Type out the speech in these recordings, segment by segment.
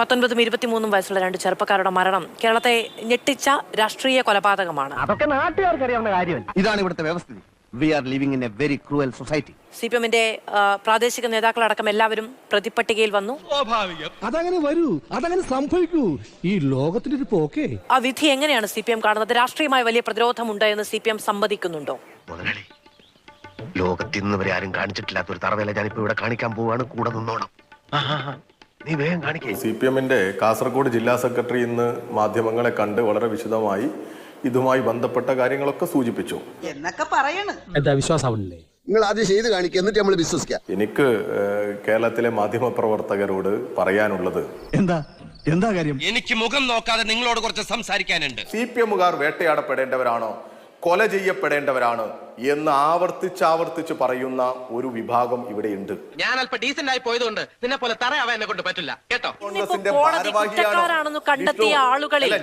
19ഉം 23ഉം വയസ്സുള്ള രണ്ട് ചെറുപ്പക്കാരുടെ മരണം കേരളത്തെ ഞെട്ടിച്ച രാഷ്ട്രീയ കൊലപാതകമാണ്. അതൊക്കെ നാട്ടുകാർക്ക് അറിയാവുന്ന കാര്യമല്ല. ഇതാണ് ഇവിടുത്തെ വ്യവസ്ഥിതി. We are living in a very cruel society. CPM-ന്റെ പ്രാദേശിക നേതാക്കളടക്കം എല്ലാവരും പ്രതിപട്ടികയിൽ വന്നു. അതങ്ങനെ വരൂ, അതങ്ങനെ സംഭവിക്കൂ. ഈ ലോകത്തിന്റെ ഒരു പോക്കേ. ആ വിധി എങ്ങനെയാണ് CPM കാണുന്നത്? രാഷ്ട്രീയമായ വലിയ പ്രതിരോധമുണ്ട് എന്ന് CPM സമ്മതിക്കുന്നുണ്ടോ? മുതലാളി, ലോകത്തിന്ന് വരെ ആരും കാണിച്ചിട്ടില്ലാത്ത ഒരു തറവേല ഞാനിപ്പോ ഇവിടെ കാണിക്കാൻ പോവാണ്. കൂടെ നിന്നോണം. നീ വേഗം കാണിക്കേ. CPM-ന്റെ കാസർഗോഡ് ജില്ലാ സെക്രട്ടറി ഇന്ന് മാധ്യമങ്ങളെ കണ്ട് വളരെ വിശദമായി ഇതുമായി ബന്ധപ്പെട്ട കാര്യങ്ങളൊക്കെ സൂചിപ്പിച്ചു. എന്നൊക്കെ പറയണ്. എന്താ വിശ്വാസാവണില്ലേ? നിങ്ങൾ ആദ്യം ചെയ്ത് കാണിക്കുക, എന്നിട്ട് നമ്മൾ വിശ്വസിക്കാം. എനിക്ക് കേരളത്തിലെ മാധ്യമപ്രവർത്തകരോട് പറയാനുള്ളത് എന്താ കാര്യം? എനിക്ക് മുഖം നോക്കാതെ നിങ്ങളോട് കുറച്ച് സംസാരിക്കാനുണ്ട്. CPM-കാർ വേട്ടയാടപ്പെടേണ്ടവരാണോ, കൊല ചെയ്യപ്പെടേണ്ടവരാണ് എന്ന് ആവർത്തിച്ച് പറയുന്ന ഒരു വിഭാഗം ഇവിടെയുണ്ട്. ഞാൻ അല്പം ഡീസന്റ് ആയി പോയതുകൊണ്ട് നിന്നെ പോലെ തറയാവാൻ എന്നെ കൊണ്ട് പറ്റില്ല കേട്ടോ. കുറ്റക്കാരാണെന്ന് കണ്ടെത്തിയ ആളുകളിൽ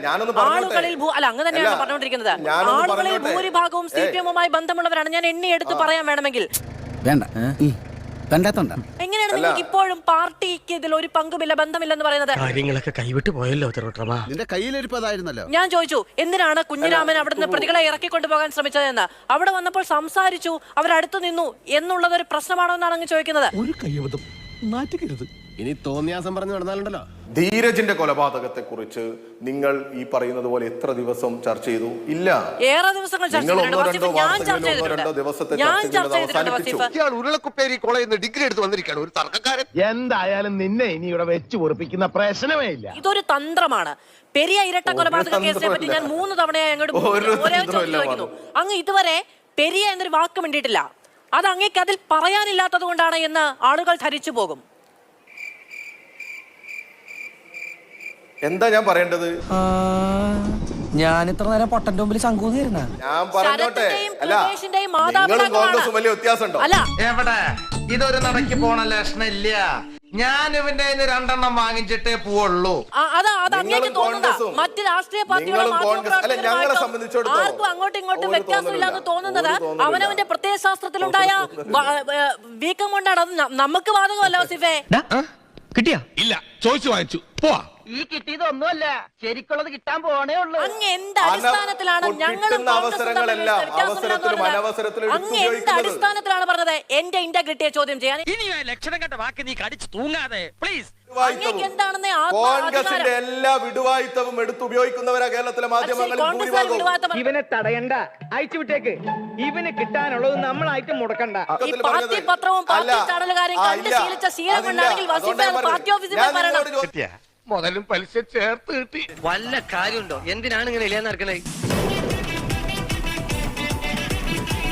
അങ്ങ് തന്നെയാണ് പറഞ്ഞുകൊണ്ടിരിക്കുന്നത്. ആളുകളിൽ ഭൂരിഭാഗവും CPM-മായി ബന്ധമുള്ളവരാണ്. ഞാൻ എണ്ണിയെടുത്ത് പറയാൻ വേണമെങ്കിൽ വേണ്ട കണ്ടെത്തണ്ട. എങ്ങനെയാണ് നിങ്ങൾക്ക് ഇപ്പോഴും പാർട്ടിക്ക് ഇതിൽ ഒരു പങ്കുമില്ല, ബന്ധമില്ലെന്ന് പറയുന്നത്? കാര്യങ്ങളൊക്കെ കൈവിട്ട് പോയല്ലോ. നിന്റെ കയ്യിലിരിപ്പതായിരുന്നല്ലോ. ഞാൻ ചോദിച്ചു, എന്തിനാണ് കുഞ്ഞിരാമൻ അവിടുന്ന് പ്രതികളെ ഇറക്കിക്കൊണ്ടുപോകാൻ ശ്രമിച്ചതെന്ന്. അവിടെ വന്നപ്പോൾ സംസാരിച്ചു, അവരടുത്ത് നിന്നു എന്നുള്ളത് ഒരു പ്രശ്നമാണോ എന്നാണ് അങ്ങ് ചോദിക്കുന്നത്. ഒരു കയ്യബദ്ധം നാറ്റിക്കരുത്. ഇനി തോന്നിയാസം പറഞ്ഞു നടന്നാലുണ്ടല്ലോ. ധീരജിന്റെ കൊലപാതകത്തെ കുറിച്ച് നിങ്ങൾ ഈ പറയുന്നത് പോലെ എത്ര ദിവസം ചർച്ച ചെയ്തു? ഇല്ല, ഏറെ ദിവസങ്ങൾ ചർച്ച ഉരുളക്കുപ്പേരി കോളേജിൽ നിന്ന് ഡിഗ്രി എടുത്ത് വന്നിരിക്കുകയാണ് ഒരു തർക്കക്കാരൻ. എന്തായാലും നിന്നെ ഇനി ഇവിടെ വെച്ച് ഉറപ്പിക്കുന്ന പ്രശ്നമേ ഇല്ല. ഇതൊരു തന്ത്രമാണ്. പെരിയ ഇരട്ട കൊലപാതക കേസിനെ പറ്റി ഞാൻ 3 തവണയായി അങ്ങോട്ട് ചോദിക്കുന്നു. അങ്ങ് ഇതുവരെ പെരിയ എന്നൊരു വാക്ക് വേണ്ടിയിട്ടില്ല. അത് അങ്ങേക്ക് അതിൽ പറയാനില്ലാത്തത് കൊണ്ടാണ് എന്ന് ആളുകൾ ധരിച്ചു പോകും. എന്താ ഞാൻ പറയേണ്ടത്? ഞാൻ ഇത്ര നേരം പൊട്ടന്റെ മുമ്പിൽ ശങ്കൂന്നിരുന്ന ഞാൻ പറഞ്ഞോട്ടെ. അല്ല, നിങ്ങളും കോൺഗ്രസും വലിയ വ്യത്യാസമുണ്ടോ? അല്ല, എവിടെ ഇതൊരു നടക്ക് പോണ ലക്ഷണില്ല. ഞാൻ ഇവന്റെ 2 വാങ്ങിച്ചിട്ടേ പോവുള്ളൂ. മറ്റ് രാഷ്ട്രീയ പാർട്ടികളും ആർക്കും അങ്ങോട്ടും ഇങ്ങോട്ടും വ്യത്യാസമില്ലാന്ന് തോന്നുന്നത് അവനവന്റെ പ്രത്യയ ശാസ്ത്രത്തിലുണ്ടായ വീക്കം കൊണ്ടാണ്. അത് നമുക്ക് ബാധകമല്ല. വസീഫേ, കിട്ടിയാ? ഇല്ല, ചോദിച്ചു വാങ്ങിച്ചു പോവാ. ഈ കിട്ടിയതൊന്നുമല്ല, ശരിക്കുള്ളത് കിട്ടാൻ പോണേ ഉള്ളൂ. അങ്ങ് എന്ത് അടിസ്ഥാനത്തിലാണ് പറഞ്ഞത് എന്റെ ഇന്റഗ്രിറ്റിയെ ചോദ്യം ചെയ്യാൻ? ലക്ഷണം കണ്ട വാക്ക് നീ കടിച്ചു തൂങ്ങാതെ പ്ലീസ്. എന്താണെന്ന് കോൺഗ്രസിന്റെ എല്ലാ വിടുവായുത്തവും എടുത്തുപയോഗിക്കുന്നവരാ കേരളത്തിലെ മാധ്യമങ്ങളിൽ ഭൂരിഭാഗവും. ഇവനെ തടയണ്ട, അയച്ചു വിട്ടേക്ക്. ഇവന് കിട്ടാനുള്ളത് നമ്മളായിട്ട് മുടക്കണ്ട. ഈ പാർട്ടി പത്രവും പാർട്ടി ചാനലുകാരും കണ്ട് ശീലിച്ച ശീലം കൊണ്ടാണെങ്കിൽ വസീഫ പാർട്ടി ഓഫീസിൽ പറയണം. മുതലും പലിശ ചേർത്ത് കിട്ടി. വല്ല കാര്യമുണ്ടോ? എന്തിനാണ് ഇങ്ങനെ ഇല്ലാന്ന് നടക്കണേ?